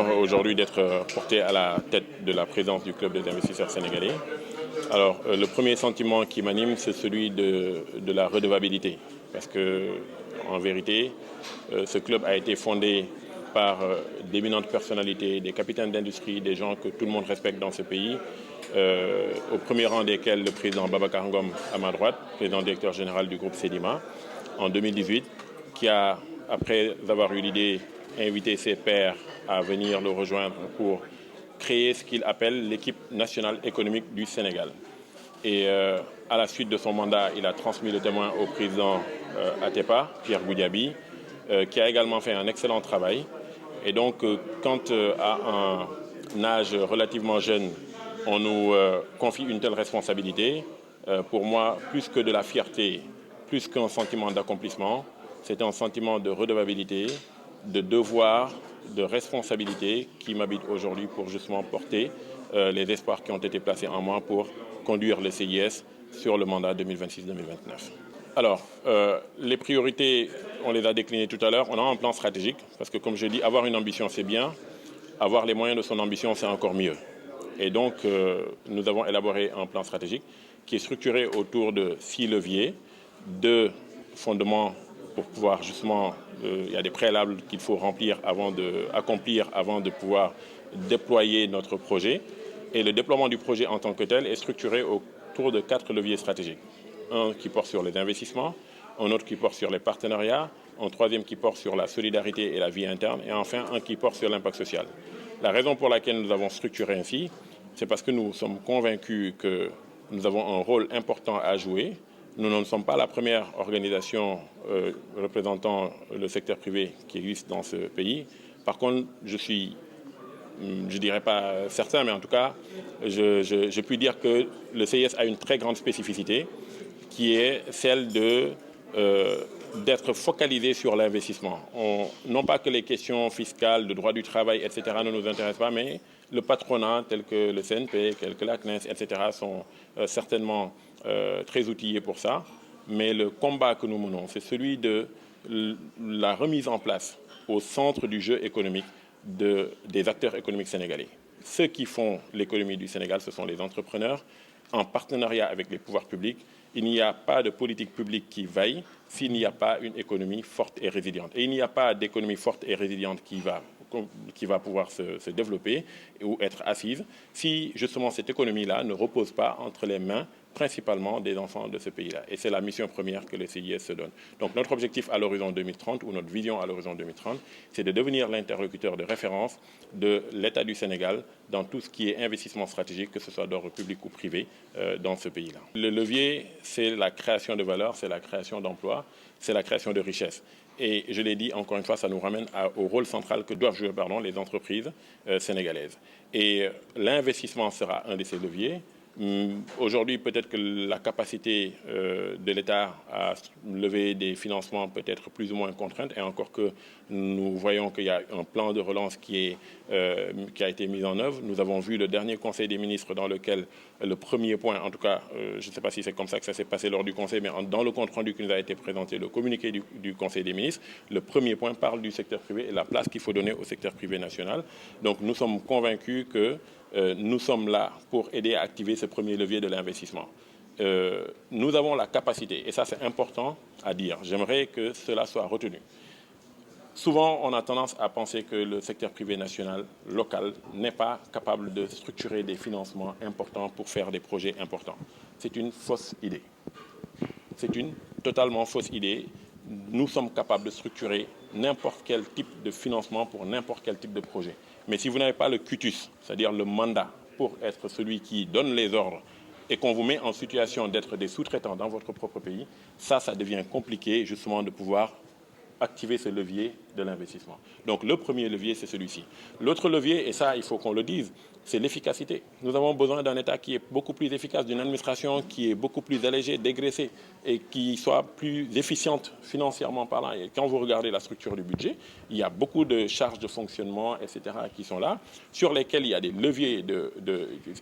l'honneur aujourd'hui d'être porté à la tête de la présidence du Club des investisseurs sénégalais. Alors, le premier sentiment qui m'anime, c'est celui de la redevabilité. Parce que, en vérité, ce club a été fondé par d'éminentes personnalités, des capitaines d'industrie, des gens que tout le monde respecte dans ce pays, au premier rang desquels le président Babacar Ngom à ma droite, président directeur général du groupe Sedima, en 2018, qui a, après avoir eu l'idée, invité ses pairs à venir le rejoindre pour créer ce qu'il appelle l'équipe nationale économique du Sénégal. Et à la suite de son mandat, il a transmis le témoin au président Atepa, Pierre Goudiaby, qui a également fait un excellent travail. Et donc, quand à un âge relativement jeune, on nous confie une telle responsabilité, pour moi, plus que de la fierté, plus qu'un sentiment d'accomplissement, c'est un sentiment de redevabilité, de devoir, de responsabilité qui m'habite aujourd'hui pour justement porter les espoirs qui ont été placés en moi pour conduire le CIS sur le mandat 2026-2029. Alors, les priorités, on les a déclinées tout à l'heure. On a un plan stratégique, parce que comme je dis, avoir une ambition, c'est bien. Avoir les moyens de son ambition, c'est encore mieux. Et donc, nous avons élaboré un plan stratégique qui est structuré autour de 6 leviers, 2 fondements pour pouvoir justement, il y a des préalables qu'il faut accomplir avant de pouvoir déployer notre projet. Et le déploiement du projet en tant que tel est structuré autour de 4 leviers stratégiques. Un qui porte sur les investissements, un autre qui porte sur les partenariats, un troisième qui porte sur la solidarité et la vie interne, et enfin un qui porte sur l'impact social. La raison pour laquelle nous avons structuré ainsi, c'est parce que nous sommes convaincus que nous avons un rôle important à jouer. Nous ne sommes pas la première organisation représentant le secteur privé qui existe dans ce pays. Par contre, je ne dirais pas certain, mais en tout cas, je puis dire que le CIS a une très grande spécificité qui est celle d'être focalisé sur l'investissement. Non pas que les questions fiscales, de droit du travail, etc. ne nous intéressent pas, mais le patronat, tel que le CNP, tel que la CNES, etc. sont certainement très outillés pour ça. Mais le combat que nous menons, c'est celui de la remise en place au centre du jeu économique des acteurs économiques sénégalais. Ceux qui font l'économie du Sénégal, ce sont les entrepreneurs, en partenariat avec les pouvoirs publics. Il n'y a pas de politique publique qui vaille s'il n'y a pas une économie forte et résiliente. Et il n'y a pas d'économie forte et résiliente qui va pouvoir se développer ou être assise si justement cette économie-là ne repose pas entre les mains principalement des enfants de ce pays-là. Et c'est la mission première que le CIS se donne. Donc notre objectif à l'horizon 2030, ou notre vision à l'horizon 2030, c'est de devenir l'interlocuteur de référence de l'État du Sénégal dans tout ce qui est investissement stratégique, que ce soit d'ordre public ou privé, dans ce pays-là. Le levier, c'est la création de valeur, c'est la création d'emplois, c'est la création de richesses. Et je l'ai dit, encore une fois, ça nous ramène au rôle central que doivent jouer les entreprises sénégalaises. Et l'investissement sera un de ces leviers. Aujourd'hui, peut-être que la capacité de l'État à lever des financements peut être plus ou moins contrainte, et encore que nous voyons qu'il y a un plan de relance qui a été mis en œuvre. Nous avons vu le dernier Conseil des ministres dans lequel le premier point, en tout cas, je ne sais pas si c'est comme ça que ça s'est passé lors du Conseil, mais dans le compte-rendu qui nous a été présenté, le communiqué du Conseil des ministres, le premier point parle du secteur privé et la place qu'il faut donner au secteur privé national. Donc nous sommes convaincus que nous sommes là pour aider à activer ce premier levier de l'investissement. Nous avons la capacité, et ça c'est important à dire, j'aimerais que cela soit retenu. Souvent, on a tendance à penser que le secteur privé national, local, n'est pas capable de structurer des financements importants pour faire des projets importants. C'est une fausse idée. C'est une totalement fausse idée. Nous sommes capables de structurer n'importe quel type de financement pour n'importe quel type de projet. Mais si vous n'avez pas le cutus, c'est-à-dire le mandat pour être celui qui donne les ordres et qu'on vous met en situation d'être des sous-traitants dans votre propre pays, ça devient compliqué justement de pouvoir activer ce levier de l'investissement. Donc le premier levier, c'est celui-ci. L'autre levier, et ça il faut qu'on le dise, c'est l'efficacité. Nous avons besoin d'un État qui est beaucoup plus efficace, d'une administration qui est beaucoup plus allégée, dégraissée et qui soit plus efficiente financièrement parlant. Et quand vous regardez la structure du budget, il y a beaucoup de charges de fonctionnement, etc. qui sont là, sur lesquelles il y a des leviers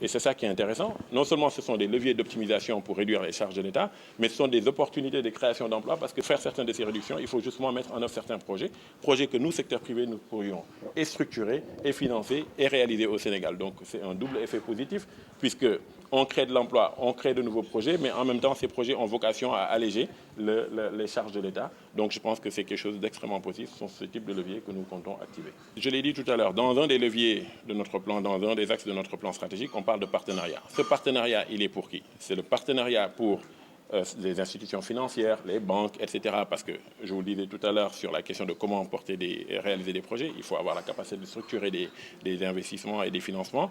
et c'est ça qui est intéressant. Non seulement ce sont des leviers d'optimisation pour réduire les charges de l'État, mais ce sont des opportunités de création d'emplois parce que faire certaines de ces réductions, il faut justement mettre en œuvre certains projets projet que nous, secteur privé, nous pourrions et structurer, et financer, et réaliser au Sénégal. Donc c'est un double effet positif, puisque on crée de l'emploi, on crée de nouveaux projets, mais en même temps, ces projets ont vocation à alléger les charges de l'État. Donc je pense que c'est quelque chose d'extrêmement positif. Ce sont ce type de leviers que nous comptons activer. Je l'ai dit tout à l'heure, dans un des leviers de notre plan, dans un des axes de notre plan stratégique, on parle de partenariat. Ce partenariat, il est pour qui? C'est le partenariat pour les institutions financières, les banques, etc. Parce que je vous le disais tout à l'heure sur la question de comment réaliser des projets, il faut avoir la capacité de structurer des investissements et des financements.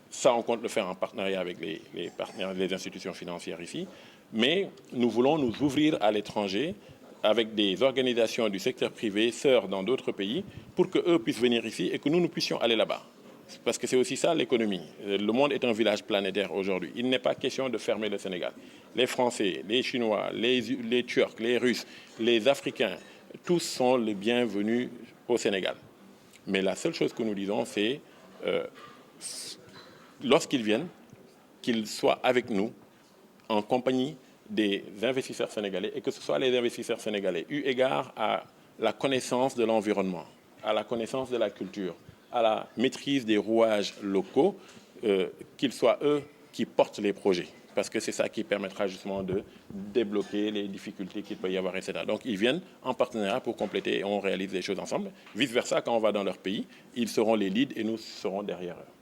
Ça, on compte le faire en partenariat avec les institutions financières ici. Mais nous voulons nous ouvrir à l'étranger avec des organisations du secteur privé, sœurs dans d'autres pays, pour qu'eux puissent venir ici et que nous puissions aller là-bas. Parce que c'est aussi ça l'économie. Le monde est un village planétaire aujourd'hui. Il n'est pas question de fermer le Sénégal. Les Français, les Chinois, les Turcs, les Russes, les Africains, tous sont les bienvenus au Sénégal. Mais la seule chose que nous disons, c'est lorsqu'ils viennent, qu'ils soient avec nous, en compagnie des investisseurs sénégalais, et que ce soit les investisseurs sénégalais, eu égard à la connaissance de l'environnement, à la connaissance de la culture, à la maîtrise des rouages locaux, qu'ils soient eux qui portent les projets. Parce que c'est ça qui permettra justement de débloquer les difficultés qu'il peut y avoir, etc. Donc ils viennent en partenariat pour compléter et on réalise les choses ensemble. Vice-versa, quand on va dans leur pays, ils seront les leads et nous serons derrière eux.